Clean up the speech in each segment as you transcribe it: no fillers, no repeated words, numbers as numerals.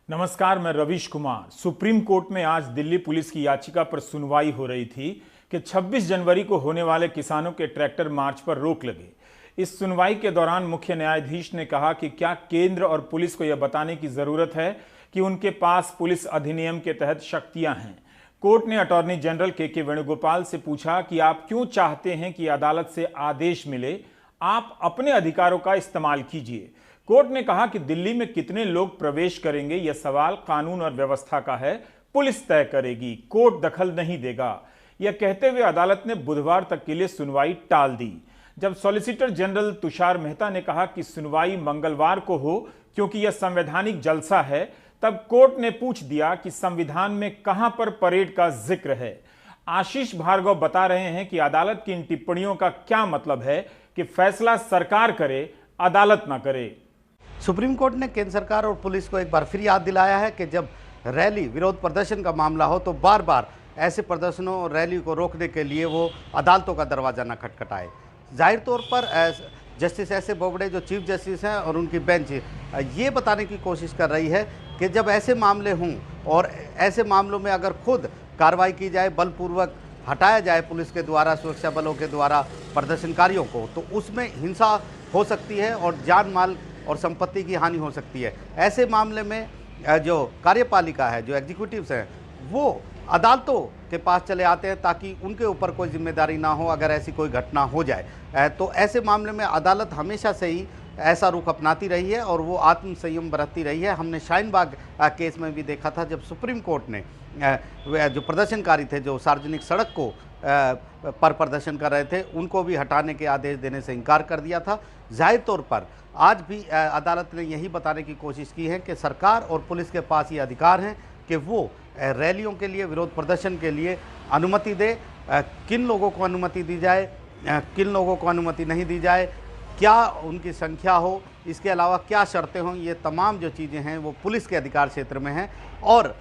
नमस्कार, मैं Ravish Kumar. Supreme court में आज दिल्ली पुलिस की याचिका पर सुनवाई हो रही थी कि 26 जनवरी को होने वाले किसानों के ट्रैक्टर मार्च पर रोक लगे। इस सुनवाई के दौरान मुख्य न्यायाधीश ने कहा कि क्या केंद्र और पुलिस को यह बताने की जरूरत है कि उनके पास पुलिस अधिनियम के तहत शक्तियां हैं। कोर्ट ने अटॉर्नी जनरल के वेणुगोपाल से पूछा कि आप क्यों चाहते हैं कि अदालत से आदेश मिले, आप अपने अधिकारों का इस्तेमाल कीजिए। कोर्ट ने कहा कि दिल्ली में कितने लोग प्रवेश करेंगे यह सवाल कानून और व्यवस्था का है, पुलिस तय करेगी, कोर्ट दखल नहीं देगा। यह कहते हुए अदालत ने बुधवार तक के लिए सुनवाई टाल दी। जब सॉलिसिटर जनरल तुषार मेहता ने कहा कि सुनवाई मंगलवार को हो क्योंकि यह संवैधानिक जलसा है, तब कोर्ट ने पूछ दिया कि संविधान में कहां पर परेड का जिक्र है। आशीष भार्गव बता रहे हैं कि अदालत की इन टिप्पणियों का क्या मतलब है कि फैसला सरकार करे, अदालत ना करे। सुप्रीम कोर्ट ने केंद्र सरकार और पुलिस को एक बार फिर याद दिलाया है कि जब रैली विरोध प्रदर्शन का मामला हो तो बार बार ऐसे प्रदर्शनों और रैली को रोकने के लिए वो अदालतों का दरवाजा न खटखटाए। जाहिर तौर पर जस्टिस एस.ए. बोबडे जो चीफ जस्टिस हैं और उनकी बेंच ये बताने की कोशिश कर रही है कि जब ऐसे मामले हों और ऐसे मामलों में अगर खुद कार्रवाई की जाए, बलपूर्वक हटाया जाए पुलिस के द्वारा, सुरक्षा बलों के द्वारा प्रदर्शनकारियों को, तो उसमें हिंसा हो सकती है और जान माल और संपत्ति की हानि हो सकती है। ऐसे मामले में जो कार्यपालिका है, जो एग्जीक्यूटिव्स हैं, वो अदालतों के पास चले आते हैं ताकि उनके ऊपर कोई जिम्मेदारी ना हो अगर ऐसी कोई घटना हो जाए। तो ऐसे मामले में अदालत हमेशा से ही ऐसा रुख अपनाती रही है और वो आत्म संयम बरतती रही है। हमने शाहीन बाग केस में भी देखा था, जब सुप्रीम कोर्ट ने जो प्रदर्शनकारी थे, जो सार्वजनिक सड़क को पर प्रदर्शन कर रहे थे, उनको भी हटाने के आदेश देने से इनकार कर दिया था। जाहिर तौर पर आज भी अदालत ने यही बताने की कोशिश की है कि सरकार और पुलिस के पास ये अधिकार हैं कि वो रैलियों के लिए, विरोध प्रदर्शन के लिए अनुमति दे। किन लोगों को अनुमति दी जाए, किन लोगों को अनुमति नहीं दी जाए, क्या उनकी संख्या हो, इसके अलावा क्या शर्तें हों, ये तमाम जो चीज़ें हैं वो पुलिस के अधिकार क्षेत्र में हैं और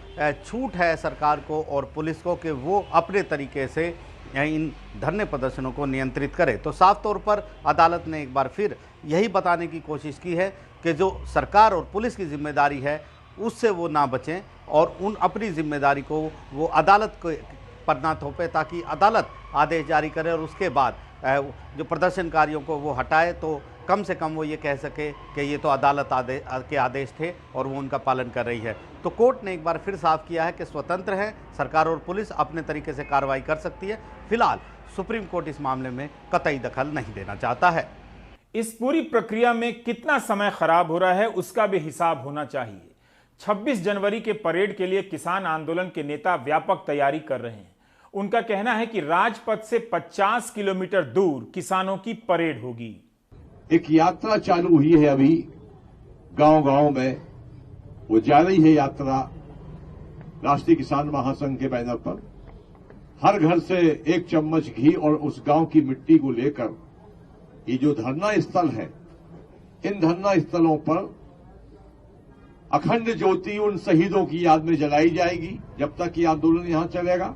छूट है सरकार को और पुलिस को कि वो अपने तरीके से इन धरने प्रदर्शनों को नियंत्रित करे। तो साफ तौर पर अदालत ने एक बार फिर यही बताने की कोशिश की है कि जो सरकार और पुलिस की जिम्मेदारी है उससे वो ना बचें और उन अपनी जिम्मेदारी को वो अदालत को पर ना थोपे, ताकि अदालत आदेश जारी करे और उसके बाद जो प्रदर्शनकारियों को वो हटाए तो कम से कम वो ये कह सके कि ये तो अदालत के आदेश थे और वो उनका पालन कर रही है। तो कोर्ट ने एक बार फिर साफ किया है कि स्वतंत्र है, सरकार और पुलिस अपने तरीके से कार्रवाई कर सकती है। फिलहाल सुप्रीम कोर्ट इस मामले में कतई दखल नहीं देना चाहता है। इस पूरी प्रक्रिया में कितना समय खराब हो रहा है उसका भी हिसाब होना चाहिए। 26 जनवरी के परेड के लिए किसान आंदोलन के नेता व्यापक तैयारी कर रहे हैं। उनका कहना है कि राजपथ से 50 किलोमीटर दूर किसानों की परेड होगी। एक यात्रा चालू हुई है अभी गांव-गांव में, वो जा रही है यात्रा राष्ट्रीय किसान महासंघ के बैनर पर। हर घर से एक चम्मच घी और उस गांव की मिट्टी को लेकर ये जो धरना स्थल है, इन धरना स्थलों पर अखंड ज्योति उन शहीदों की याद में जलाई जाएगी जब तक ये आंदोलन यहां चलेगा।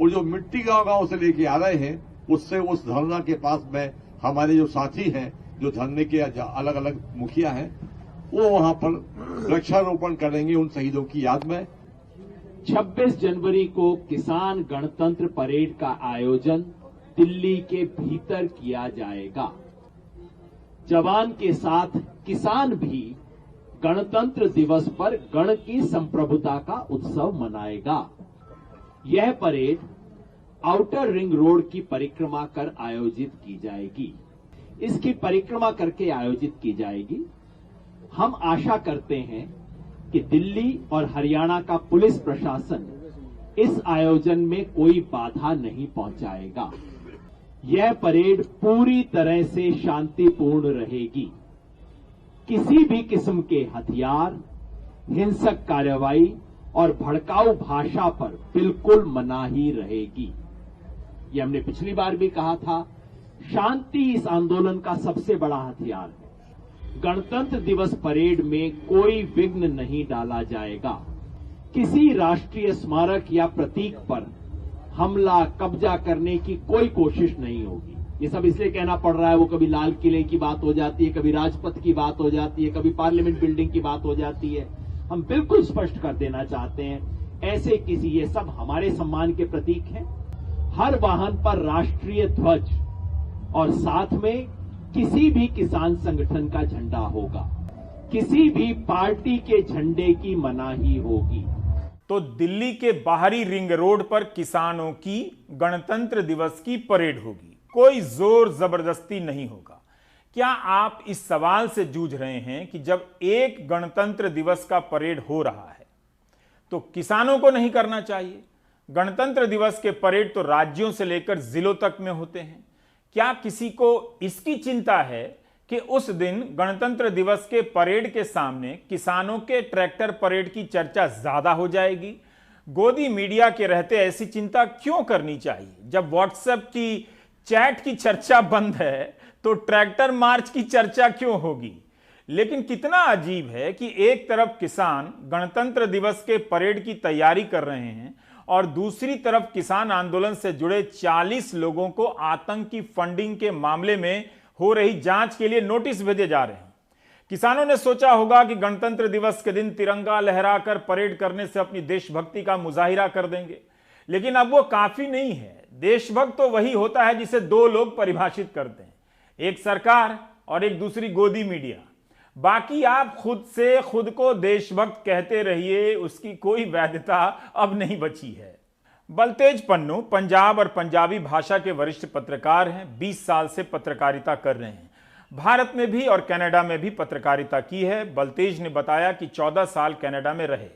और जो मिट्टी गांव-गांव से लेके आ रहे हैं, उससे उस धरना के पास में हमारे जो साथी हैं, जो धरने के अलग अलग मुखिया हैं, वो वहां पर वृक्षारोपण करेंगे उन शहीदों की याद में। 26 जनवरी को किसान गणतंत्र परेड का आयोजन दिल्ली के भीतर किया जाएगा। जवान के साथ किसान भी गणतंत्र दिवस पर गण की संप्रभुता का उत्सव मनाएगा। यह परेड आउटर रिंग रोड की परिक्रमा कर आयोजित की जाएगी। इसकी परिक्रमा करके आयोजित की जाएगी। हम आशा करते हैं कि दिल्ली और हरियाणा का पुलिस प्रशासन इस आयोजन में कोई बाधा नहीं पहुंचाएगा। यह परेड पूरी तरह से शांतिपूर्ण रहेगी। किसी भी किस्म के हथियार, हिंसक कार्रवाई और भड़काऊ भाषा पर बिल्कुल मनाही रहेगी। ये हमने पिछली बार भी कहा था, शांति इस आंदोलन का सबसे बड़ा हथियार है। गणतंत्र दिवस परेड में कोई विघ्न नहीं डाला जाएगा। किसी राष्ट्रीय स्मारक या प्रतीक पर हमला, कब्जा करने की कोई कोशिश नहीं होगी। ये सब इसलिए कहना पड़ रहा है, वो कभी लाल किले की बात हो जाती है, कभी राजपथ की बात हो जाती है, कभी पार्लियामेंट बिल्डिंग की बात हो जाती है। हम बिल्कुल स्पष्ट कर देना चाहते हैं, ऐसे किसी, ये सब हमारे सम्मान के प्रतीक हैं। हर वाहन पर राष्ट्रीय ध्वज और साथ में किसी भी किसान संगठन का झंडा होगा। किसी भी पार्टी के झंडे की मनाही होगी। तो दिल्ली के बाहरी रिंग रोड पर किसानों की गणतंत्र दिवस की परेड होगी, कोई जोर जबरदस्ती नहीं होगा। क्या आप इस सवाल से जूझ रहे हैं कि जब एक गणतंत्र दिवस का परेड हो रहा है तो किसानों को नहीं करना चाहिए? गणतंत्र दिवस के परेड तो राज्यों से लेकर जिलों तक में होते हैं। क्या किसी को इसकी चिंता है कि उस दिन गणतंत्र दिवस के परेड के सामने किसानों के ट्रैक्टर परेड की चर्चा ज्यादा हो जाएगी? गोदी मीडिया के रहते ऐसी चिंता क्यों करनी चाहिए? जब व्हाट्सएप की चैट की चर्चा बंद है तो ट्रैक्टर मार्च की चर्चा क्यों होगी? लेकिन कितना अजीब है कि एक तरफ किसान गणतंत्र दिवस के परेड की तैयारी कर रहे हैं और दूसरी तरफ किसान आंदोलन से जुड़े 40 लोगों को आतंकी फंडिंग के मामले में हो रही जांच के लिए नोटिस भेजे जा रहे हैं। किसानों ने सोचा होगा कि गणतंत्र दिवस के दिन तिरंगा लहराकर परेड करने से अपनी देशभक्ति का मुजाहिरा कर देंगे, लेकिन अब वो काफी नहीं है। देशभक्त तो वही होता है जिसे दो लोग परिभाषित करते हैं, एक सरकार और एक दूसरी गोदी मीडिया। बाकी आप खुद से खुद को देशभक्त कहते रहिए, उसकी कोई वैधता अब नहीं बची है। बलतेज पन्नू पंजाब और पंजाबी भाषा के वरिष्ठ पत्रकार हैं। 20 साल से पत्रकारिता कर रहे हैं। भारत में भी और कनाडा में भी पत्रकारिता की है। बलतेज ने बताया कि 14 साल कनाडा में रहे,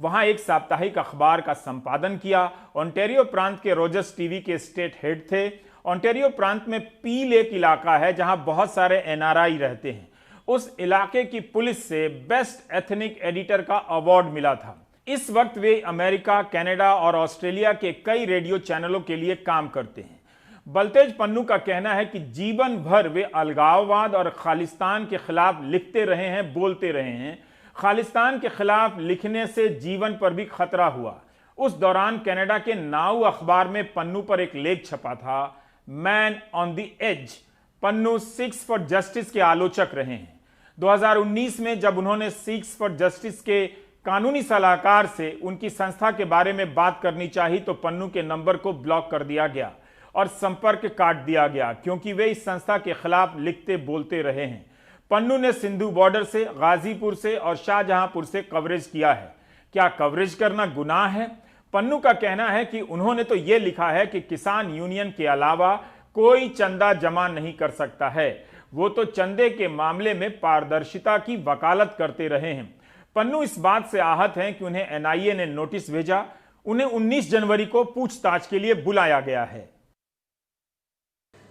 वहां एक साप्ताहिक अखबार का संपादन किया। ओंटारियो प्रांत के रोजर्स टीवी के स्टेट हेड थे। ओंटारियो प्रांत में पील एक इलाका है जहां बहुत सारे एनआरआई रहते हैं। उस इलाके की पुलिस से बेस्ट एथनिक एडिटर का अवार्ड मिला था। इस वक्त वे अमेरिका, कनाडा और ऑस्ट्रेलिया के कई रेडियो चैनलों के लिए काम करते हैं। बलतेज पन्नू का कहना है कि जीवन भर वे अलगाववाद और खालिस्तान के खिलाफ लिखते रहे हैं, बोलते रहे हैं। खालिस्तान के खिलाफ लिखने से जीवन पर भी खतरा हुआ। उस दौरान कनाडा के नाउ अखबार में पन्नू पर एक लेख छपा था, man on the edge. Pannun Sikhs for justice के आलोचक रहे हैं। 2019 में जब उन्होंने सिक्स फॉर जस्टिस के कानूनी सलाहकार से उनकी संस्था के बारे में बात करनी चाहिए तो पन्नू के नंबर को ब्लॉक कर दिया गया और संपर्क काट दिया गया, क्योंकि वे इस संस्था के खिलाफ लिखते बोलते रहे हैं। पन्नू ने सिंधु बॉर्डर से, गाजीपुर से और शाहजहांपुर से कवरेज किया है। क्या कवरेज करना गुनाह है? पन्नू का कहना है कि उन्होंने तो यह लिखा है कि किसान यूनियन के अलावा कोई चंदा जमा नहीं कर सकता है। वो तो चंदे के मामले में पारदर्शिता की वकालत करते रहे हैं। पन्नू इस बात से आहत हैं कि उन्हें एनआईए ने नोटिस भेजा। उन्हें 19 जनवरी को पूछताछ के लिए बुलाया गया है।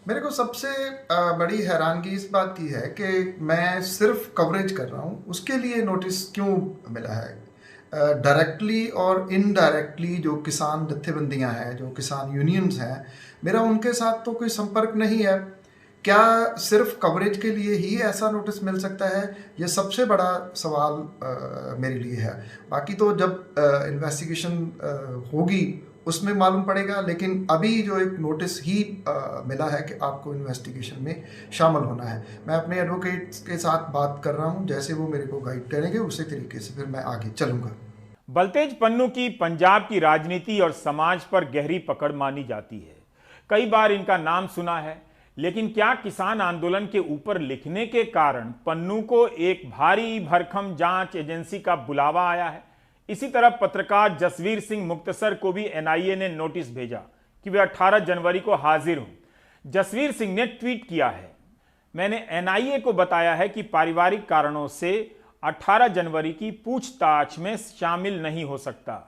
मेरे को सबसे बड़ी हैरानगी इस बात की है कि मैं सिर्फ कवरेज कर रहा हूँ, उसके लिए नोटिस क्यों मिला है? डायरेक्टली और इनडायरेक्टली जो किसान जत्थेबंदियाँ हैं, जो किसान यूनियंस हैं, मेरा उनके साथ तो कोई संपर्क नहीं है। क्या सिर्फ कवरेज के लिए ही ऐसा नोटिस मिल सकता है? ये सबसे बड़ा सवाल मेरे लिए है। बाकी तो जब इन्वेस्टिगेशन होगी उसमें मालूम पड़ेगा, लेकिन अभी जो एक नोटिस ही मिला है कि आपको इन्वेस्टिगेशन में शामिल होना है। मैं अपने एडवोकेट्स के साथ बात कर रहा हूं, जैसे वो मेरे को गाइड करेंगे उसी तरीके से फिर मैं आगे चलूंगा। बलतेज पन्नू की पंजाब की राजनीति और समाज पर गहरी पकड़ मानी जाती है। कई बार इनका नाम सुना है, लेकिन क्या किसान आंदोलन के ऊपर लिखने के कारण पन्नू को एक भारी भरकम जांच एजेंसी का बुलावा आया है? इसी तरह पत्रकार जसवीर सिंह मुक्तसर को भी एनआईए ने नोटिस भेजा कि वे 18 जनवरी को हाजिर हों। जसवीर सिंह ने ट्वीट किया है, मैंने एनआईए को बताया है कि पारिवारिक कारणों से 18 जनवरी की पूछताछ में शामिल नहीं हो सकता।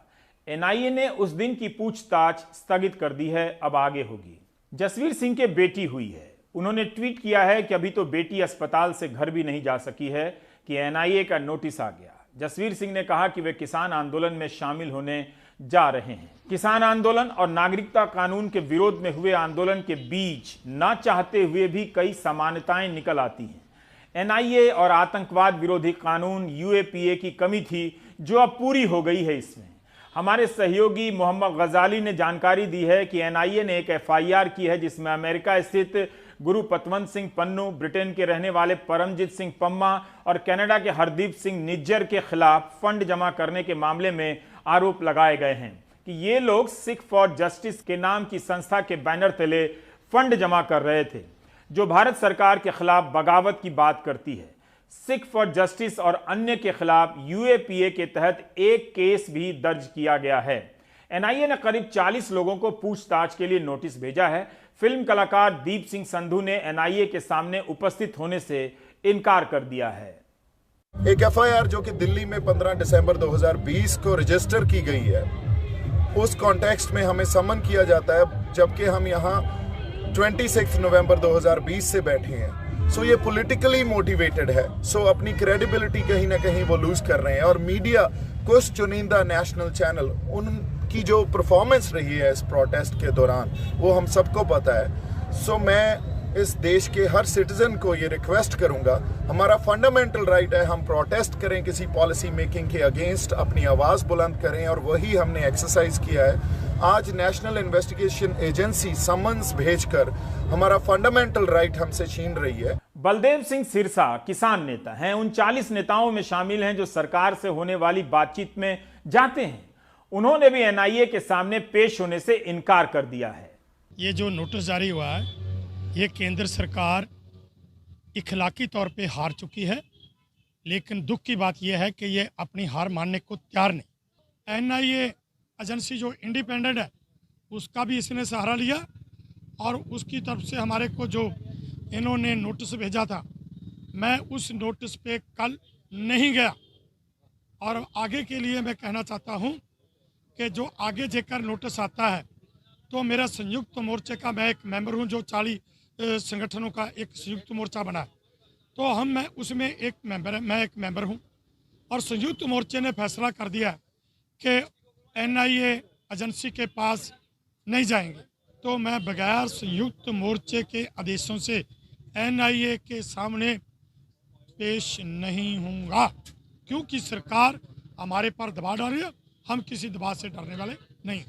एनआईए ने उस दिन की पूछताछ स्थगित कर दी है, अब आगे होगी। जसवीर सिंह के बेटी हुई है। उन्होंने ट्वीट किया है कि अभी तो बेटी अस्पताल से घर भी नहीं जा सकी है कि एनआईए का नोटिस आ गया। जसवीर सिंह ने कहा कि वे किसान आंदोलन में शामिल होने जा रहे हैं। किसान आंदोलन और नागरिकता कानून के विरोध में हुए आंदोलन के बीच ना चाहते हुए भी कई समानताएं निकल आती हैं। एनआईए और आतंकवाद विरोधी कानून यूएपीए की कमी थी जो अब पूरी हो गई है। इसमें हमारे सहयोगी मोहम्मद गजाली ने जानकारी दी है कि एनआईए ने एक एफआईआर की है जिसमें अमेरिका स्थित गुरु पतवंत सिंह पन्नू, ब्रिटेन के रहने वाले परमजीत सिंह पम्मा और कनाडा के हरदीप सिंह निज्जर के खिलाफ फंड जमा करने के मामले में आरोप लगाए गए हैं कि ये लोग सिख फॉर जस्टिस के नाम की संस्था के बैनर तले फंड जमा कर रहे थे, जो भारत सरकार के खिलाफ बगावत की बात करती है। सिख फॉर जस्टिस और अन्य के खिलाफ यूएपीए के तहत एक केस भी दर्ज किया गया है। एनआईए ने करीब 40 लोगों को पूछताछ के लिए नोटिस भेजा है। फिल्म कलाकार दीप सिंह संधू ने एनआईए के सामने उपस्थित होने से इनकार कर दिया है। एक एफआईआर जो कि दिल्ली में 15 दिसंबर 2020 को रजिस्टर की गई है, उस कॉन्टेक्स्ट में हमें समन किया जाता है, जबकि हम यहाँ 26 नवंबर 2020 से बैठे हैं। सो ये पॉलिटिकली मोटिवेटेड है। सो अपनी क्रेडिबिलिटी कहीं ना कहीं वो लूज कर रहे हैं। और मीडिया, कुछ चुनिंदा नेशनल चैनल, उनकी जो परफॉर्मेंस रही है इस प्रोटेस्ट के दौरान वो हम सबको पता है। सो मैं इस देश के हर सिटीजन को ये रिक्वेस्ट करूंगा, हमारा फंडामेंटल राइट है, हम प्रोटेस्ट करें किसी पॉलिसी मेकिंग के अगेंस्ट, अपनी आवाज बुलंद करें, और वही हमने एक्सरसाइज किया है। आज नेशनल इन्वेस्टिगेशन एजेंसी समन्स भेजकर हमारा फंडामेंटल राइट हमसे छीन रही है। बलदेव सिंह सिरसा किसान नेता हैं। उन 40 नेताओं में शामिल हैं जो सरकार से होने वाली बातचीत में जाते हैं। उन्होंने भी एनआईए के सामने पेश होने से इनकार कर दिया है। ये जो नोटिस जारी हुआ है, ये केंद्र सरकार इखलाकी तौर पे हार चुकी है, लेकिन दुख की बात यह है कि ये अपनी हार मानने को तैयार नहीं। एनआईए एजेंसी जो इंडिपेंडेंट है, उसका भी इसने सहारा लिया, और उसकी तरफ से हमारे को जो इन्होंने नोटिस भेजा था, मैं उस नोटिस पे कल नहीं गया। और आगे के लिए मैं कहना चाहता हूँ कि जो आगे जेकर नोटिस आता है, तो मेरा संयुक्त मोर्चे का, मैं एक मेंबर हूँ जो 40 संगठनों का एक संयुक्त मोर्चा बना है, तो मैं उसमें एक मेंबर है, मैं एक मेंबर हूँ। और संयुक्त मोर्चे ने फैसला कर दिया कि एनआईए एजेंसी के पास नहीं जाएंगे। तो मैं बगैर संयुक्त मोर्चे के आदेशों से एनआईए के सामने पेश नहीं होऊंगा, क्योंकि सरकार हमारे पर दबाव डाल रही है। हम किसी दबाव से डरने वाले नहीं।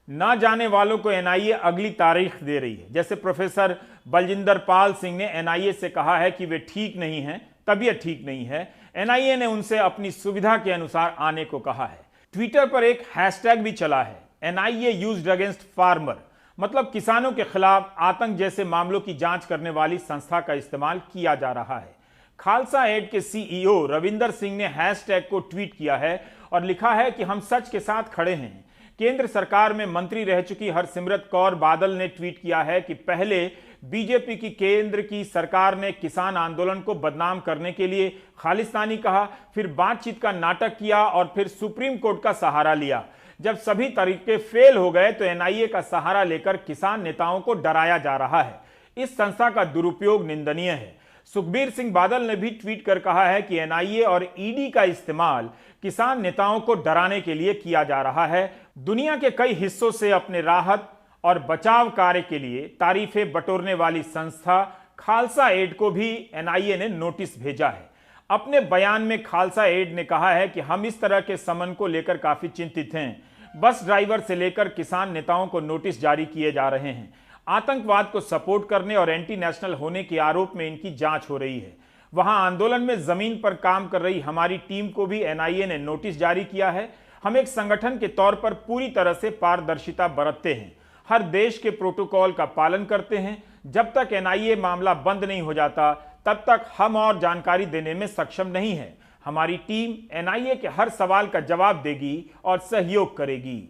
ना जाने वालों को एनआईए अगली तारीख दे रही है। जैसे प्रोफेसर बलजिंदर पाल सिंह ने एनआईए से कहा है कि वे ठीक नहीं हैं, तबीयत ठीक नहीं है। एनआईए ने उनसे अपनी सुविधा के अनुसार आने को कहा है। ट्विटर पर एक हैशटैग भी चला है, एनआईए यूज्ड अगेंस्ट फार्मर, मतलब किसानों के खिलाफ आतंक जैसे मामलों की जांच करने वाली संस्था का इस्तेमाल किया जा रहा है। खालसा एड के सीईओ रविंदर सिंह ने हैशटैग को ट्वीट किया है और लिखा है कि हम सच के साथ खड़े हैं। केंद्र सरकार में मंत्री रह चुकी हरसिमरत कौर बादल ने ट्वीट किया है कि पहले बीजेपी की केंद्र की सरकार ने किसान आंदोलन को बदनाम करने के लिए खालिस्तानी कहा, फिर बातचीत का नाटक किया और फिर सुप्रीम कोर्ट का सहारा लिया। जब सभी तरीके फेल हो गए तो एनआईए का सहारा लेकर किसान नेताओं को डराया जा रहा है। इस संस्था का दुरुपयोग निंदनीय है। सुखबीर सिंह बादल ने भी ट्वीट कर कहा है कि एनआईए और ईडी का इस्तेमाल किसान नेताओं को डराने के लिए किया जा रहा है। दुनिया के कई हिस्सों से अपने राहत और बचाव कार्य के लिए तारीफें बटोरने वाली संस्था खालसा एड को भी एनआईए ने नोटिस भेजा है। अपने बयान में खालसा एड ने कहा है कि हम इस तरह के समन को लेकर काफी चिंतित हैं। बस ड्राइवर से लेकर किसान नेताओं को नोटिस जारी किए जा रहे हैं। आतंकवाद को सपोर्ट करने और एंटी नेशनल होने के आरोप में इनकी जांच हो रही है। वहां आंदोलन में जमीन पर काम कर रही हमारी टीम को भी एनआईए ने नोटिस जारी किया है। हम एक संगठन के तौर पर पूरी तरह से पारदर्शिता बरतते हैं, हर देश के प्रोटोकॉल का पालन करते हैं। जब तक एनआईए मामला बंद नहीं हो जाता तब तक हम और जानकारी देने में सक्षम नहीं है। हमारी टीम एनआईए के हर सवाल का जवाब देगी और सहयोग करेगी।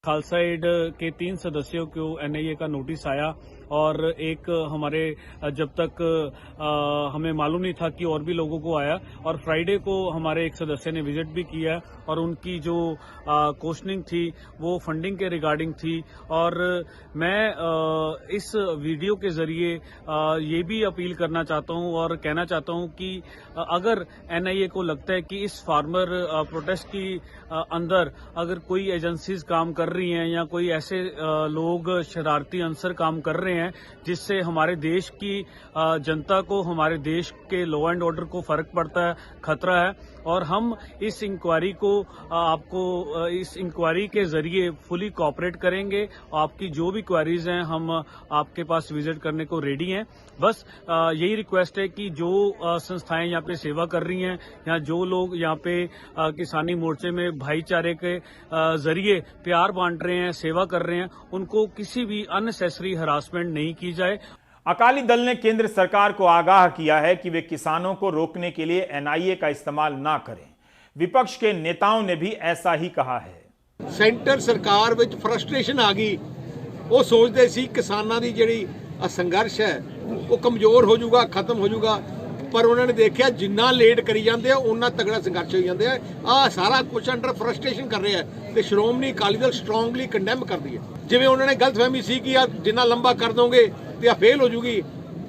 खालसा एड के 3 सदस्यों को एनआईए का नोटिस आया और एक हमारे जब तक हमें मालूम नहीं था कि और भी लोगों को आया, और फ्राइडे को हमारे एक सदस्य ने विजिट भी किया और उनकी जो क्वेश्चनिंग थी वो फंडिंग के रिगार्डिंग थी। और मैं इस वीडियो के जरिए ये भी अपील करना चाहता हूं और कहना चाहता हूं कि अगर एनआईए को लगता है कि इस फार्मर प्रोटेस्ट की अंदर अगर कोई एजेंसीज काम कर रही हैं या कोई ऐसे लोग शरारती अंसर काम कर रहे हैं जिससे हमारे देश की जनता को, हमारे देश के लॉ एंड ऑर्डर को फर्क पड़ता है, खतरा है, और हम इस इंक्वायरी को आपको इस इंक्वायरी के जरिए फुली कोऑपरेट करेंगे। आपकी जो भी क्वेरीज हैं हम आपके पास विजिट करने को रेडी हैं। बस यही रिक्वेस्ट है कि जो संस्थाएं यहाँ पे सेवा कर रही हैं या जो लोग यहाँ पे किसानी मोर्चे में भाईचारे के जरिए प्यार बांट रहे हैं, सेवा कर रहे हैं, उनको किसी भी अननेसेसरी हरासमेंट नहीं की जाए। अकाली दल ने केंद्र सरकार को आगाह किया है कि वे किसानों को रोकने के लिए एनआईए का इस्तेमाल ना करें। विपक्ष के नेताओं ने भी ऐसा ही कहा है। सेंटर सरकार विच फ्रस्ट्रेशन आ गई, वो सोचते सी किसानां दी जिहड़ी संघर्ष है वो कमजोर हो जाऊगा, खत्म हो जाऊगा, पर उन्होंने देखा जिन्ना लेट करी जाते हैं उन्ना तगड़ा संघर्ष हो जाते हैं। आ सारा कुछ अंडर फ्रस्ट्रेशन कर रहे हैं तो श्रोमणी अकाली दल स्ट्रोंगली कंडेम कर दी है। जिवें उन्होंने गलतफहमी सी कि जिन्ना लंबा कर दोगे तो फेल हो जूगी,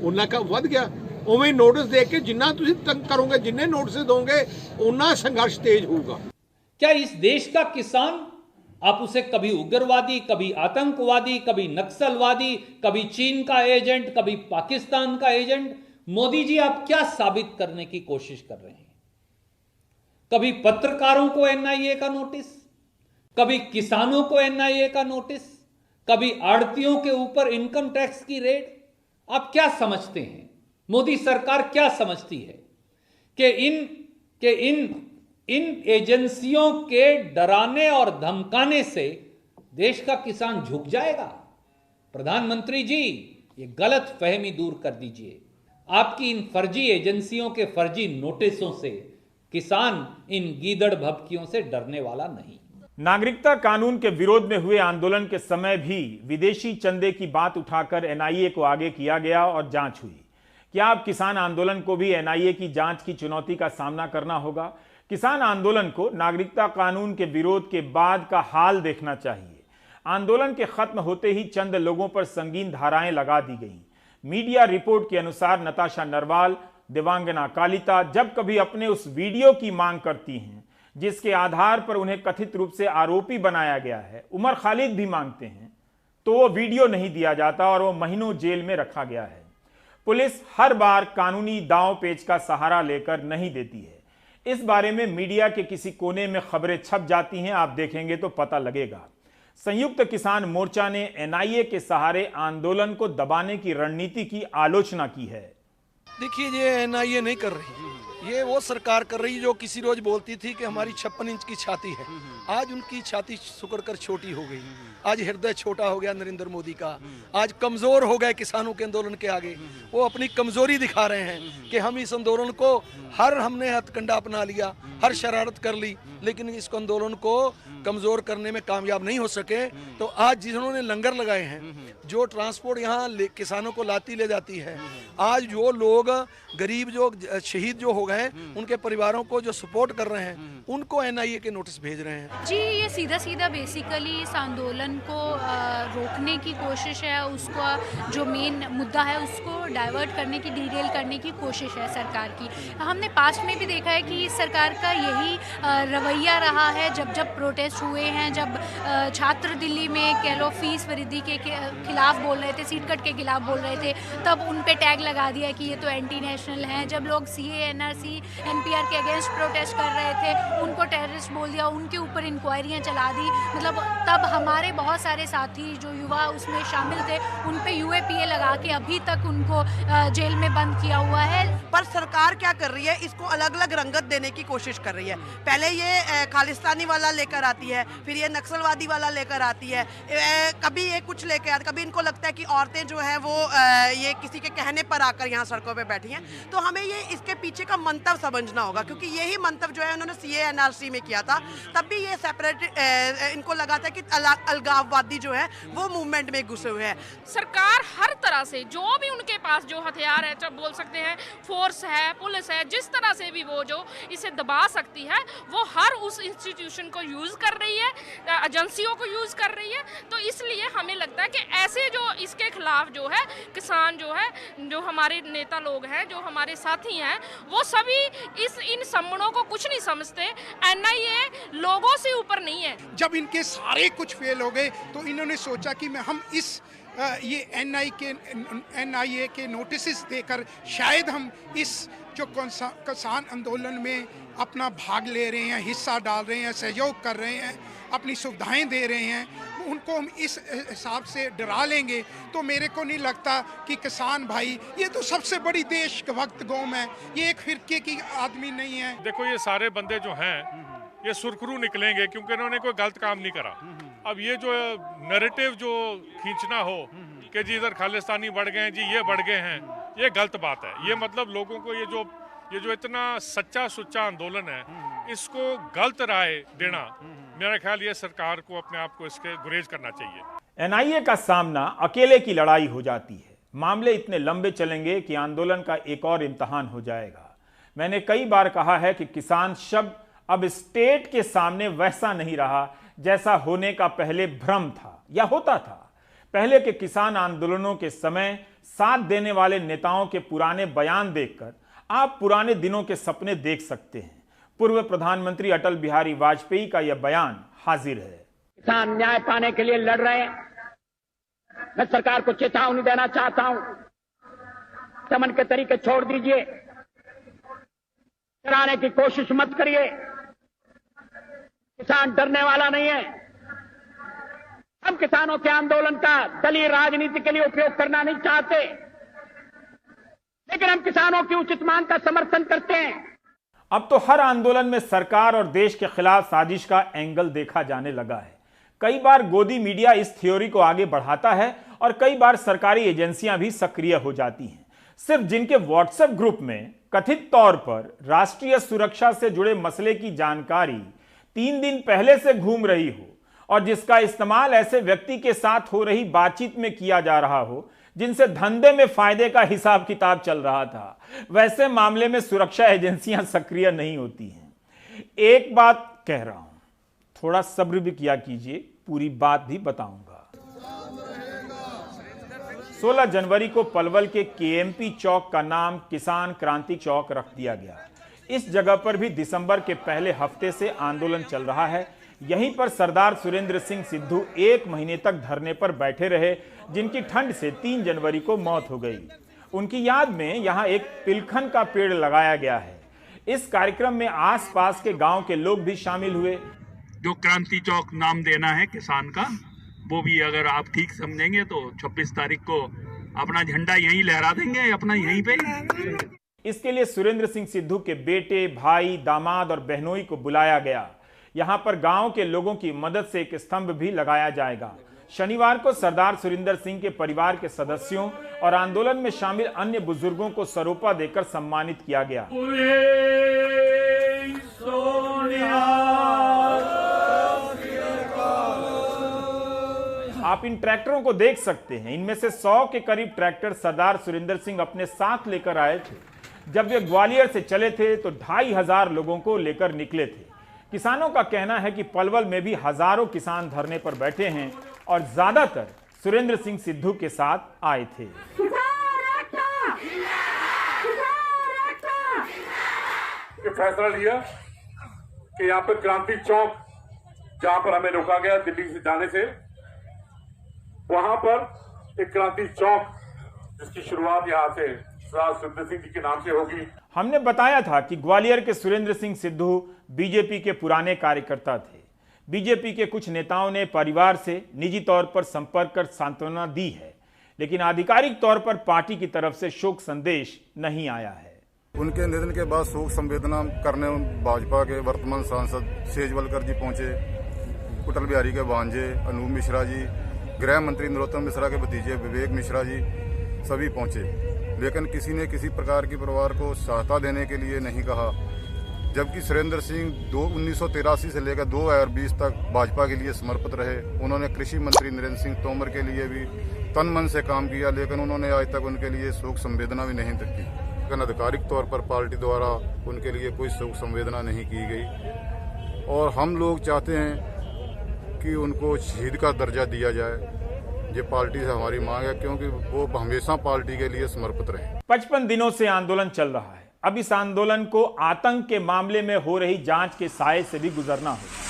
उन्ना का वध गया। उवें नोटिस दे के जिन्ना तुसीं तंग करोगे, जिन्ने नोटिस दोगे उन्ना संघर्ष तेज होगा। क्या इस देश का किसान, आप उसे कभी उग्रवादी, कभी आतंकवादी, कभी नक्सलवादी, कभी चीन का एजेंट, कभी पाकिस्तान का एजेंट, मोदी जी आप क्या साबित करने की कोशिश कर रहे हैं? कभी पत्रकारों को एनआईए का नोटिस, कभी किसानों को एनआईए का नोटिस, कभी आड़तियों के ऊपर इनकम टैक्स की रेड। आप क्या समझते हैं, मोदी सरकार क्या समझती है कि इन एजेंसियों के डराने और धमकाने से देश का किसान झुक जाएगा? प्रधानमंत्री जी, ये गलत फहमी दूर कर दीजिए। आपकी इन फर्जी एजेंसियों के फर्जी नोटिसों से किसान इन गीदड़ भभकियों से डरने वाला नहीं। नागरिकता कानून के विरोध में हुए आंदोलन के समय भी विदेशी चंदे की बात उठाकर एनआईए को आगे किया गया और जांच हुई। क्या अब किसान आंदोलन को भी एनआईए की जांच की चुनौती का सामना करना होगा? किसान आंदोलन को नागरिकता कानून के विरोध के बाद का हाल देखना चाहिए। आंदोलन के खत्म होते ही चंद लोगों पर संगीन धाराएं लगा दी गईं। मीडिया रिपोर्ट के अनुसार नताशा नरवाल, देवांगना कालिता जब कभी अपने उस वीडियो की मांग करती हैं जिसके आधार पर उन्हें कथित रूप से आरोपी बनाया गया है, उमर खालिद भी मांगते हैं, तो वो वीडियो नहीं दिया जाता और वो महीनों जेल में रखा गया है। पुलिस हर बार कानूनी दांव पेच का सहारा लेकर नहीं देती है। इस बारे में मीडिया के किसी कोने में खबरें छप जाती हैं, आप देखेंगे तो पता लगेगा। संयुक्त किसान मोर्चा ने एनआईए के सहारे आंदोलन को दबाने की रणनीति की आलोचना की है। देखिए, ये एनआईए नहीं कर रही, ये वो सरकार कर रही जो किसी रोज बोलती थी कि हमारी 56 इंच की छाती है। आज उनकी छाती सुकड़कर छोटी हो गई, आज हृदय छोटा हो गया नरेंद्र मोदी का, आज कमजोर हो गए किसानों के आंदोलन के आगे। वो अपनी कमजोरी दिखा रहे हैं कि हम इस आंदोलन को हमने हथकंडा अपना लिया, हर शरारत कर ली, लेकिन इस आंदोलन को कमजोर करने में कामयाब नहीं हो सके। तो आज जिन्होंने लंगर लगाए हैं, जो ट्रांसपोर्ट यहाँ किसानों को लाती ले जाती है, आज जो लोग गरीब जो शहीद जो हो गए उनके परिवारों को जो सपोर्ट कर रहे हैं, उनको एनआईए के नोटिस भेज रहे हैं। जी, ये सीधा सीधा बेसिकली इस आंदोलन को रोकने की कोशिश है, उसका जो मेन मुद्दा है उसको डाइवर्ट करने की, डिरेल करने की कोशिश है सरकार की। हमने पास्ट में भी देखा है कि सरकार का यही रवैया रहा है। जब जब प्रोटेस्ट हुए हैं, जब छात्र दिल्ली में कह लो फीस वृद्धि के खिलाफ बोल रहे थे, सीट कट के खिलाफ बोल रहे थे, तब उन पे टैग लगा दिया कि ये तो एंटी नेशनल हैं। जब लोग सीए, एनआरसी, एनपीआर के अगेंस्ट प्रोटेस्ट कर रहे थे, उनको टेररिस्ट बोल दिया, उनके ऊपर इंक्वायरियां चला दी। मतलब तब हमारे बहुत सारे साथी जो युवा उसमें शामिल थे, उन पे यूएपीए लगा के अभी तक उनको जेल में बंद किया हुआ है। पर सरकार क्या कर रही है, इसको अलग अलग रंगत देने की कोशिश कर रही है। पहले ये खालिस्तानी वाला लेकर आती है, फिर ये नक्सलवादी वाला लेकर आती है, कभी ये कुछ लेकर आती है, कभी इनको लगता है कि औरतें जो है वो ये किसी के कहने पर आकर यहाँ सड़कों पे बैठी हैं। तो हमें ये इसके पीछे का मंतव समझना होगा, क्योंकि यही मंतव जो है उन्होंने सीए एनआरसी में किया था। तब भी ये सेपरेट इनको लगा था कि अलगाववादी जो है वो मूवमेंट में घुसे हुए हैं। सरकार हर तरह से जो भी उनके पास जो हथियार है, जब बोल सकते हैं फोर्स है, पुलिस है, जिस तरह से भी वो जो इसे दबा सकती है, वो हर उस इंस्टीट्यूशन को यूज कर रही है, एजेंसियों को यूज कर रही है। तो इसलिए हमें लगता है कि ऐसे जो इसके खिलाफ जो है किसान जो है, जो हमारे नेता लोग हैं, जो हमारे साथी हैं, वो सभी इन सम्मनों को कुछ नहीं समझते। एनआईए लोगों से ऊपर नहीं है। जब इनके सारे कुछ फेल हो गए तो इन्होंने सोचा कि हम इस ये एनआईए के नोटिस देकर शायद हम इस जो किसान आंदोलन में अपना भाग ले रहे हैं, हिस्सा डाल रहे हैं, सहयोग कर रहे हैं, अपनी सुविधाएं दे रहे हैं, उनको हम इस हिसाब से डरा लेंगे तो मेरे को नहीं लगता कि किसान भाई, ये तो सबसे बड़ी देशभक्त कौम है, ये एक फिरके की आदमी नहीं है। देखो ये सारे बंदे जो हैं ये सुरखरू निकलेंगे क्योंकि इन्होंने कोई गलत काम नहीं करा। अब ये जो नैरेटिव जो खींचना हो कि जी इधर खालिस्तानी बढ़ गए हैं, जी ये बढ़ गए हैं, ये गलत बात है। ये मतलब लोगों को ये जो इतना सच्चा सुच्चा आंदोलन है इसको गलत राय देना, मेरा ख्याल ये सरकार को अपने आप को इसके गुरेज करना चाहिए। एनआईए का सामना अकेले की लड़ाई हो जाती है। मामले इतने लंबे चलेंगे कि आंदोलन का एक और इम्तहान हो जाएगा। मैंने कई बार कहा है कि किसान शब्द अब स्टेट के सामने वैसा नहीं रहा जैसा होने का पहले भ्रम था या होता था। पहले के किसान आंदोलनों के समय साथ देने वाले नेताओं के पुराने बयान देखकर आप पुराने दिनों के सपने देख सकते हैं। पूर्व प्रधानमंत्री अटल बिहारी वाजपेयी का यह बयान हाजिर है। किसान न्याय पाने के लिए लड़ रहे हैं। मैं सरकार को चेतावनी देना चाहता हूं, दमन के तरीके छोड़ दीजिए, डराने की कोशिश मत करिए। किसान डरने वाला नहीं है। हम किसानों के आंदोलन का दलीय राजनीति के लिए उपयोग करना नहीं चाहते, लेकिन हम किसानों की उचित मांग का समर्थन करते हैं। अब तो हर आंदोलन में सरकार और देश के खिलाफ साजिश का एंगल देखा जाने लगा है। कई बार गोदी मीडिया इस थ्योरी को आगे बढ़ाता है और कई बार सरकारी एजेंसियां भी सक्रिय हो जाती हैं। सिर्फ जिनके व्हाट्सएप ग्रुप में कथित तौर पर राष्ट्रीय सुरक्षा से जुड़े मसले की जानकारी 3 दिन पहले से घूम रही हो और जिसका इस्तेमाल ऐसे व्यक्ति के साथ हो रही बातचीत में किया जा रहा हो जिनसे धंधे में फायदे का हिसाब किताब चल रहा था, वैसे मामले में सुरक्षा एजेंसियां सक्रिय नहीं होती हैं। एक बात कह रहा हूं, थोड़ा सब्र भी किया कीजिए, पूरी बात भी बताऊंगा। 16 जनवरी को पलवल के केएमपी चौक का नाम किसान क्रांति चौक रख दिया गया। इस जगह पर भी दिसंबर के पहले हफ्ते से आंदोलन चल रहा है। यहीं पर सरदार सुरेंद्र सिंह सिद्धू 1 महीने तक धरने पर बैठे रहे, जिनकी ठंड से 3 जनवरी को मौत हो गई। उनकी याद में यहां एक पिलखन का पेड़ लगाया गया है। इस कार्यक्रम में आसपास के गांव के लोग भी शामिल हुए। जो क्रांति चौक नाम देना है किसान का, वो भी अगर आप ठीक समझेंगे तो 26 तारीख को अपना झंडा यहीं लहरा देंगे, अपना यहीं पे। इसके लिए सुरेंद्र सिंह सिद्धू के बेटे, भाई, दामाद और बहनोई को बुलाया गया। यहां पर गांव के लोगों की मदद से एक स्तंभ भी लगाया जाएगा। शनिवार को सरदार सुरेंद्र सिंह के परिवार के सदस्यों और आंदोलन में शामिल अन्य बुजुर्गों को सरोपा देकर सम्मानित किया गया। आप इन ट्रैक्टरों को देख सकते हैं। इनमें से 100 के करीब ट्रैक्टर सरदार सुरेंद्र सिंह अपने साथ लेकर आए थे। जब वे ग्वालियर से चले थे तो 2500 लोगों को लेकर निकले थे। किसानों का कहना है कि पलवल में भी हजारों किसान धरने पर बैठे हैं और ज्यादातर सुरेंद्र सिंह सिद्धू के साथ आए थे। ये फैसला लिया कि यहाँ पर क्रांति चौक, जहां पर हमें रोका गया दिल्ली से जाने से, वहां पर एक क्रांति चौक जिसकी शुरुआत यहाँ से सरदार सुरेंद्र सिंह जी के नाम से होगी। हमने बताया था कि ग्वालियर के सुरेंद्र सिंह सिद्धू बीजेपी के पुराने कार्यकर्ता थे। बीजेपी के कुछ नेताओं ने परिवार से निजी तौर पर संपर्क कर सांत्वना दी है, लेकिन आधिकारिक तौर पर पार्टी की तरफ से शोक संदेश नहीं आया है। उनके निधन के बाद शोक संवेदना करने भाजपा के वर्तमान सांसद सेजवलकर जी पहुंचे, अटल बिहारी के भांजे अनूप मिश्रा जी, गृह मंत्री नरोत्तम मिश्रा के भतीजे विवेक मिश्रा जी सभी पहुंचे, लेकिन किसी ने किसी प्रकार की परिवार को सहायता देने के लिए नहीं कहा। जबकि सुरेंद्र सिंह 1983 से लेकर 2020 तक भाजपा के लिए समर्पित रहे। उन्होंने कृषि मंत्री नरेंद्र सिंह तोमर के लिए भी तन मन से काम किया, लेकिन उन्होंने आज तक उनके लिए शोक संवेदना भी नहीं रखी। लेकिन आधिकारिक तौर पर पार्टी द्वारा उनके लिए कोई शोक संवेदना नहीं की गई और हम लोग चाहते हैं कि उनको शहीद का दर्जा दिया जाए। ये पार्टी से हमारी मांग है, क्योंकि वो हमेशा पार्टी के लिए समर्पित रहे। 55 दिनों से आंदोलन चल रहा है। अब इस आंदोलन को आतंक के मामले में हो रही जांच के साये से भी गुजरना होगा।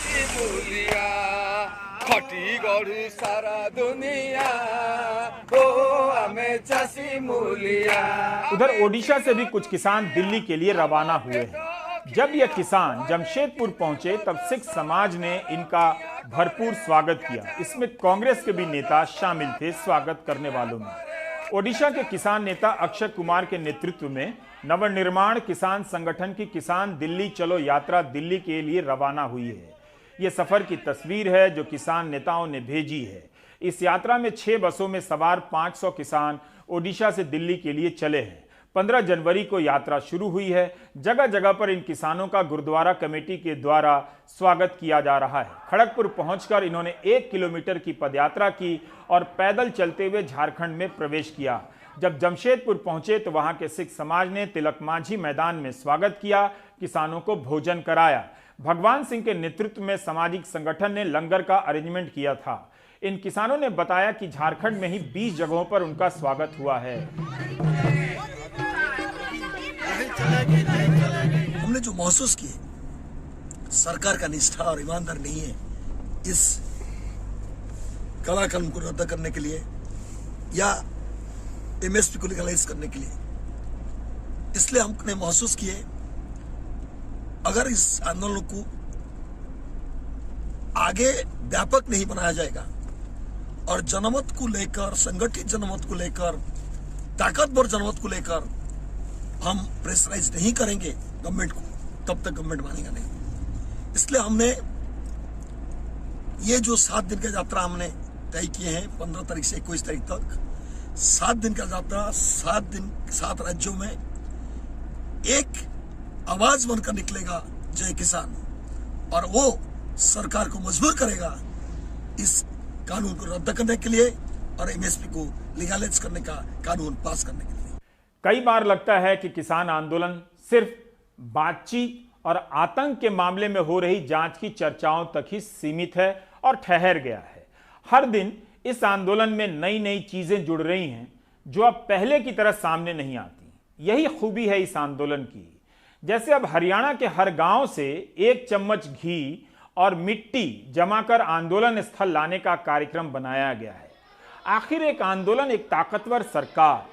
उधर ओडिशा से भी कुछ किसान दिल्ली के लिए रवाना हुए हैं। जब यह किसान जमशेदपुर पहुंचे तब सिख समाज ने इनका भरपूर स्वागत किया। इसमें कांग्रेस के भी नेता शामिल थे स्वागत करने वालों में। ओडिशा के किसान नेता अक्षय कुमार के नेतृत्व में नवनिर्माण किसान संगठन की किसान दिल्ली चलो यात्रा दिल्ली के लिए रवाना हुई है। ये सफर की तस्वीर है जो किसान नेताओं ने भेजी है। इस यात्रा में 6 बसों में सवार 500 किसान ओडिशा से दिल्ली के लिए चले हैं। 15 जनवरी को यात्रा शुरू हुई है। जगह जगह पर इन किसानों का गुरुद्वारा कमेटी के द्वारा स्वागत किया जा रहा है। खड़गपुर पहुंचकर इन्होंने 1 किलोमीटर की पदयात्रा की और पैदल चलते हुए झारखंड में प्रवेश किया। जब जमशेदपुर पहुंचे तो वहां के सिख समाज ने तिलक मांझी मैदान में स्वागत किया, किसानों को भोजन कराया। भगवान सिंह के नेतृत्व में सामाजिक संगठन ने लंगर का अरेंजमेंट किया था। इन किसानों ने बताया कि झारखंड में ही 20 जगहों पर उनका स्वागत हुआ है। हमने जो महसूस किए, सरकार का निष्ठा और ईमानदार नहीं है इस कालाकलन को रद्द करने के लिए या एमएसपी को लीगलाइज करने के लिए। इसलिए हमने महसूस किए अगर इस आंदोलन को आगे व्यापक नहीं बनाया जाएगा और जनमत को लेकर, संगठित जनमत को लेकर, ताकतवर जनमत को लेकर हम प्रेशराइज नहीं करेंगे गवर्नमेंट को, तब तक गवर्नमेंट मानेगा नहीं। इसलिए हमने ये जो 7 दिन का यात्रा हमने तय किए हैं 15 तारीख से 21 तारीख तक, 7 दिन का यात्रा 7 दिन 7 राज्यों में एक आवाज बनकर निकलेगा जय किसान, और वो सरकार को मजबूर करेगा इस कानून को रद्द करने के लिए और एमएसपी को लीगलाइज करने का कानून पास करने के लिए। कई बार लगता है कि किसान आंदोलन सिर्फ बातचीत और आतंक के मामले में हो रही जांच की चर्चाओं तक ही सीमित है और ठहर गया है। हर दिन इस आंदोलन में नई नई चीजें जुड़ रही हैं जो अब पहले की तरह सामने नहीं आती। यही खूबी है इस आंदोलन की। जैसे अब हरियाणा के हर गांव से 1 चम्मच घी और मिट्टी जमाकर आंदोलन स्थल लाने का कार्यक्रम बनाया गया है। आखिर एक आंदोलन एक ताकतवर सरकार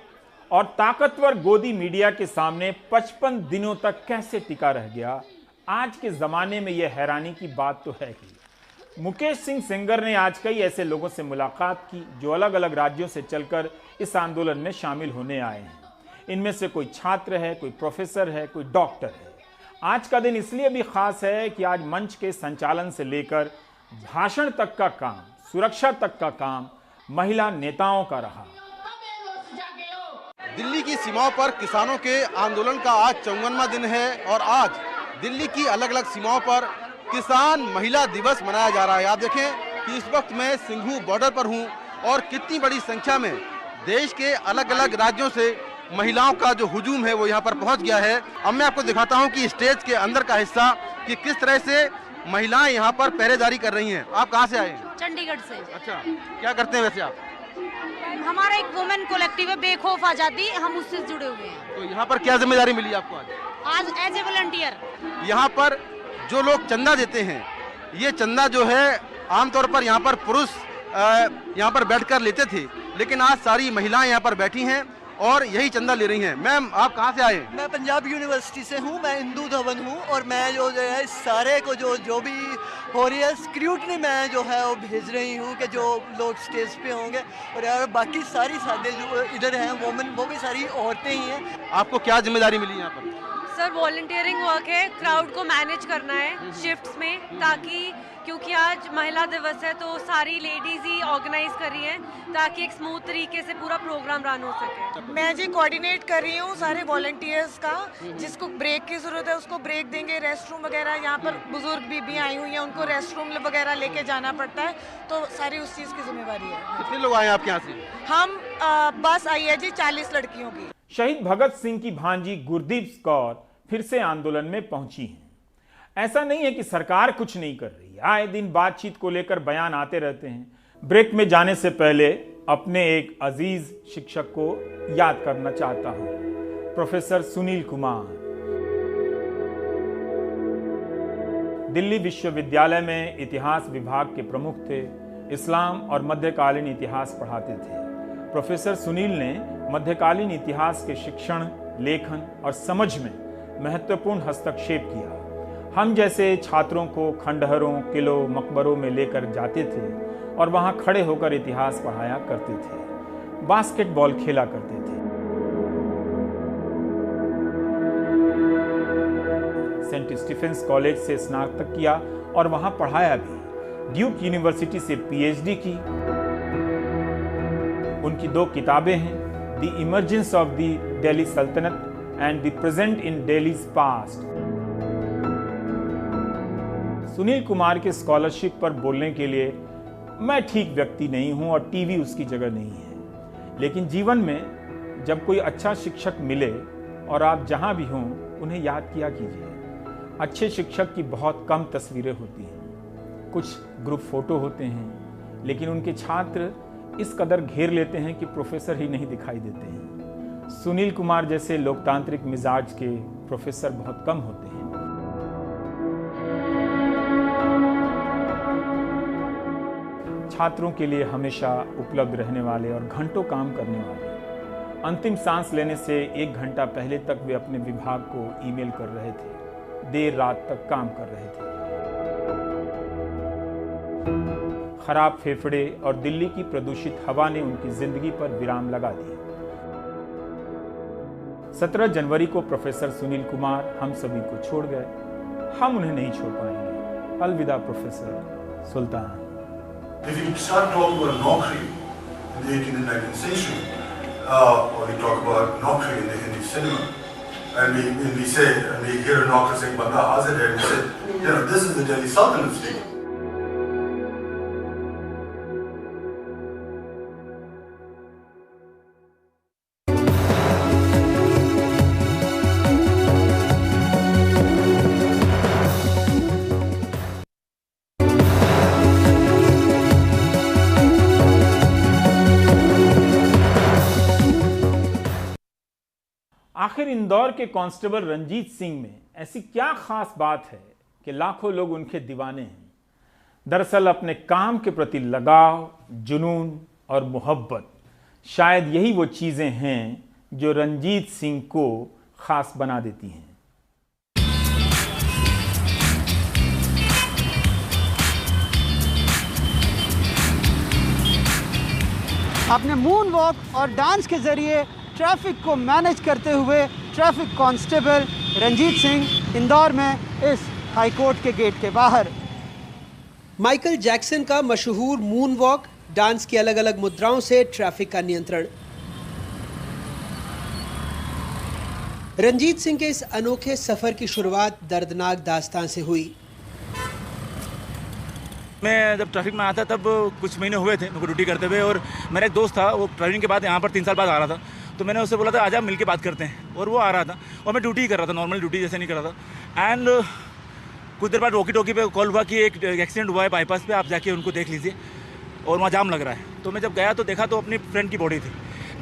और ताकतवर गोदी मीडिया के सामने 55 दिनों तक कैसे टिका रह गया, आज के जमाने में यह हैरानी की बात तो है ही। मुकेश सिंह सेंगर ने आज कई ऐसे लोगों से मुलाकात की जो अलग अलग राज्यों से चलकर इस आंदोलन में शामिल होने आए हैं। इनमें से कोई छात्र है, कोई प्रोफेसर है, कोई डॉक्टर है। आज का दिन इसलिए भी खास है कि आज मंच के संचालन से लेकर भाषण तक का काम, सुरक्षा तक का काम महिला नेताओं का रहा। दिल्ली की सीमाओं पर किसानों के आंदोलन का आज 54वां दिन है और आज दिल्ली की अलग अलग सीमाओं पर किसान महिला दिवस मनाया जा रहा है। आप देखें कि इस वक्त मैं सिंघू बॉर्डर पर हूं और कितनी बड़ी संख्या में देश के अलग अलग राज्यों से महिलाओं का जो हुजूम है वो यहाँ पर पहुँच गया है। अब मैं आपको दिखाता हूँ कि स्टेज के अंदर का हिस्सा कि किस तरह से महिलाएं यहाँ पर पहरेदारी कर रही हैं। आप कहाँ से आए हैं? चंडीगढ़ से। अच्छा, क्या करते हैं वैसे आप? हमारा एक वुमेन कलेक्टिव है बेखौफ आजादी, हम उससे जुड़े हुए हैं। तो यहाँ पर क्या जिम्मेदारी मिली आपको आज? आज एज ए वॉलंटियर। यहाँ पर जो लोग चंदा देते हैं, ये चंदा जो है आमतौर पर यहाँ पर पुरुष यहाँ पर बैठकर लेते थे, लेकिन आज सारी महिलाएं यहाँ पर बैठी हैं और यही चंदा ले रही हैं। मैम, आप कहाँ से आए? मैं पंजाब यूनिवर्सिटी से हूँ, मैं हिंदू धवन हूँ और मैं जो है इस सारे को जो भी हो रही है स्क्रूटनी मैं जो है वो भेज रही हूँ कि जो लोग स्टेज पे होंगे और यार बाकी सारी सादे जो इधर हैं वोमेन वो भी सारी औरतें ही हैं। आपको क्या जिम्मेदारी मिली यहाँ पर? सर वॉलंटियरिंग वर्क है, क्राउड को मैनेज करना है शिफ्ट्स में, ताकि क्योंकि आज महिला दिवस है तो सारी लेडीज ही ऑर्गेनाइज कर रही हैं ताकि एक स्मूथ तरीके से पूरा प्रोग्राम रन हो सके। मैं जी कोऑर्डिनेट कर रही हूँ सारे वॉलंटियर्स का, जिसको ब्रेक की जरूरत है उसको ब्रेक देंगे। रेस्ट रूम वगैरह यहाँ पर बुजुर्ग बीबी आई हुई हैं, उनको रेस्ट रूम वगैरह लेके जाना पड़ता है, तो सारी उस चीज़ की जिम्मेवारी है। कितने लोग आए आपके यहाँ से? हम बस आई है जी 40 लड़कियों की। शहीद भगत सिंह की भांजी गुरदीप कौर फिर से आंदोलन में पहुंची हैं। ऐसा नहीं है कि सरकार कुछ नहीं कर रही, आए दिन बातचीत को लेकर बयान आते रहते हैं। ब्रेक में जाने से पहले अपने एक अजीज शिक्षक को याद करना चाहता हूं, प्रोफेसर सुनील कुमार। दिल्ली विश्वविद्यालय में इतिहास विभाग के प्रमुख थे, इस्लाम और मध्यकालीन इतिहास पढ़ाते थे। प्रोफेसर सुनील ने मध्यकालीन इतिहास के शिक्षण, लेखन और समझ में महत्वपूर्ण हस्तक्षेप किया। हम जैसे छात्रों को खंडहरों, किलों, मकबरों में लेकर जाते थे और वहां खड़े होकर इतिहास पढ़ाया करते थे, बास्केटबॉल खेला करते थे। सेंट स्टीफेंस कॉलेज से स्नातक किया और वहां पढ़ाया भी। ड्यूक यूनिवर्सिटी से पीएचडी की। उनकी 2 किताबें हैं, the emergence of the Delhi saltanat and the present in Delhi's past. Sunil Kumar के स्कॉलरशिप पर बोलने के लिए मैं ठीक व्यक्ति नहीं हूं और टीवी उसकी जगह नहीं है, लेकिन जीवन में जब कोई अच्छा शिक्षक मिले और आप जहां भी हों, उन्हें याद किया कीजिए। अच्छे शिक्षक की बहुत कम तस्वीरें होती हैं, कुछ ग्रुप फोटो होते हैं, लेकिन उनके छात्र इस कदर घेर लेते हैं कि प्रोफेसर ही नहीं दिखाई देते हैं। सुनील कुमार जैसे लोकतांत्रिक मिजाज के प्रोफेसर बहुत कम होते हैं। छात्रों के लिए हमेशा उपलब्ध रहने वाले और घंटों काम करने वाले। अंतिम सांस लेने से 1 घंटा पहले तक वे अपने विभाग को ईमेल कर रहे थे, देर रात तक काम कर रहे थे। खराब फेफड़े और दिल्ली की प्रदूषित हवा ने उनकी जिंदगी पर विराम लगा दिया। 17 जनवरी को प्रोफेसर सुनील कुमार हम सभी को छोड़ गए। हम उन्हें नहीं छोड़ पाएंगे। अलविदा professor Sultan. If you start talking about Naukri in the 18th and 19th century, or we talk about Naukri in the Hindi cinema, and we say, and we hear a Naukri saying, "Banda Hazir hai," and we say, this is the Delhi Sultanate speaking. आखिर इंदौर के constable Ranjit Singh में ऐसी क्या खास बात है कि लाखों लोग उनके दीवाने हैं। दरअसल अपने काम के प्रति लगाव, जुनून और मोहब्बत, शायद यही वो चीजें हैं जो रंजीत सिंह को खास बना देती हैं। अपने मून वॉक और डांस के जरिए ट्रैफिक को मैनेज करते हुए ट्रैफिक कांस्टेबल रंजीत सिंह इंदौर में इस हाईकोर्ट के गेट के बाहर। माइकल जैक्सन का मशहूर मून वॉक, डांस की अलग अलग मुद्राओं से ट्रैफिक का नियंत्रण। रंजीत सिंह के इस अनोखे सफर की शुरुआत दर्दनाक दास्तान से हुई। मैं जब ट्रैफिक में आता तब कुछ महीने हुए थे मेरे को ड्यूटी करते हुए, और मेरा एक दोस्त था, वो ट्रेनिंग के बाद यहाँ पर 3 साल बाद आ रहा था, तो मैंने उससे बोला था आजा मिल के बात करते हैं, और वो आ रहा था और मैं ड्यूटी कर रहा था, नॉर्मल ड्यूटी जैसे नहीं कर रहा था। एंड कुछ देर बाद वॉकी टॉकी पे कॉल हुआ कि एक एक्सीडेंट हुआ है बाईपास पे, आप जाके उनको देख लीजिए और वहाँ जाम लग रहा है। तो मैं जब गया तो देखा तो अपनी फ्रेंड की बॉडी थी।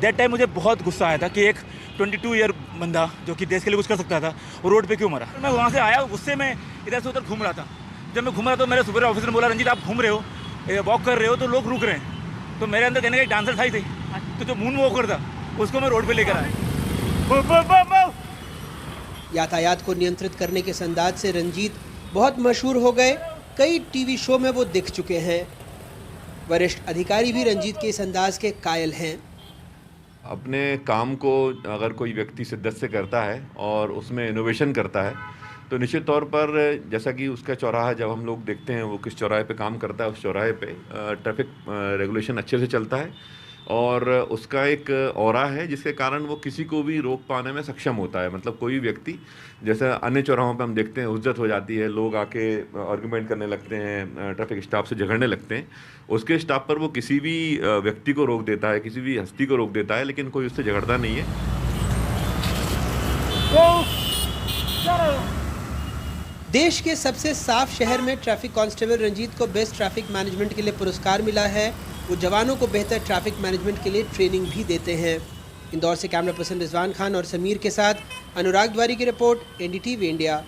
दैट टाइम मुझे बहुत गुस्सा आया था कि एक 22 ईयर बंदा जो कि देश के लिए कुछ कर सकता था वो रोड पे क्यों मरा। मैं वहाँ से आया, गुस्से में इधर से उधर घूम रहा था। जब मैं घूम रहा तो मेरे सुपर ऑफिसर ने बोला रंजीत आप घूम रहे हो, वॉक कर रहे हो तो लोग रुक रहे हैं। तो मेरे अंदर कहने का एक डांसर था ही थी, तो जो मून वॉकर था उसको मैं रोड पे लेकर आया। यातायात को नियंत्रित करने के इस अंदाज से रंजीत बहुत मशहूर हो गए। कई टीवी शो में वो दिख चुके हैं। वरिष्ठ अधिकारी भी रंजीत के इस अंदाज के कायल हैं। अपने काम को अगर कोई व्यक्ति शिद्दत से करता है और उसमें इनोवेशन करता है तो निश्चित तौर पर, जैसा कि उसका चौराहा जब हम लोग देखते हैं वो किस चौराहे पे काम करता है, उस चौराहे पे ट्रैफिक रेगुलेशन अच्छे से चलता है और उसका एक ऑरा है जिसके कारण वो किसी को भी रोक पाने में सक्षम होता है। मतलब कोई व्यक्ति, जैसे अन्य चौराहों पे हम देखते हैं उज्जत हो जाती है, लोग आके आर्गूमेंट करने लगते हैं, ट्रैफिक स्टाफ से झगड़ने लगते हैं। उसके स्टाफ पर वो किसी भी व्यक्ति को रोक देता है, किसी भी हस्ती को रोक देता है, लेकिन कोई उससे झगड़ता नहीं है। देश के सबसे साफ शहर में ट्रैफिक कांस्टेबल रंजीत को बेस्ट ट्रैफिक मैनेजमेंट के लिए पुरस्कार मिला है। वो जवानों को बेहतर ट्रैफिक मैनेजमेंट के लिए ट्रेनिंग भी देते हैं। इंदौर से कैमरा पर्सन रिजवान खान और समीर के साथ अनुराग द्वारी की रिपोर्ट, एनडीटीवी इंडिया।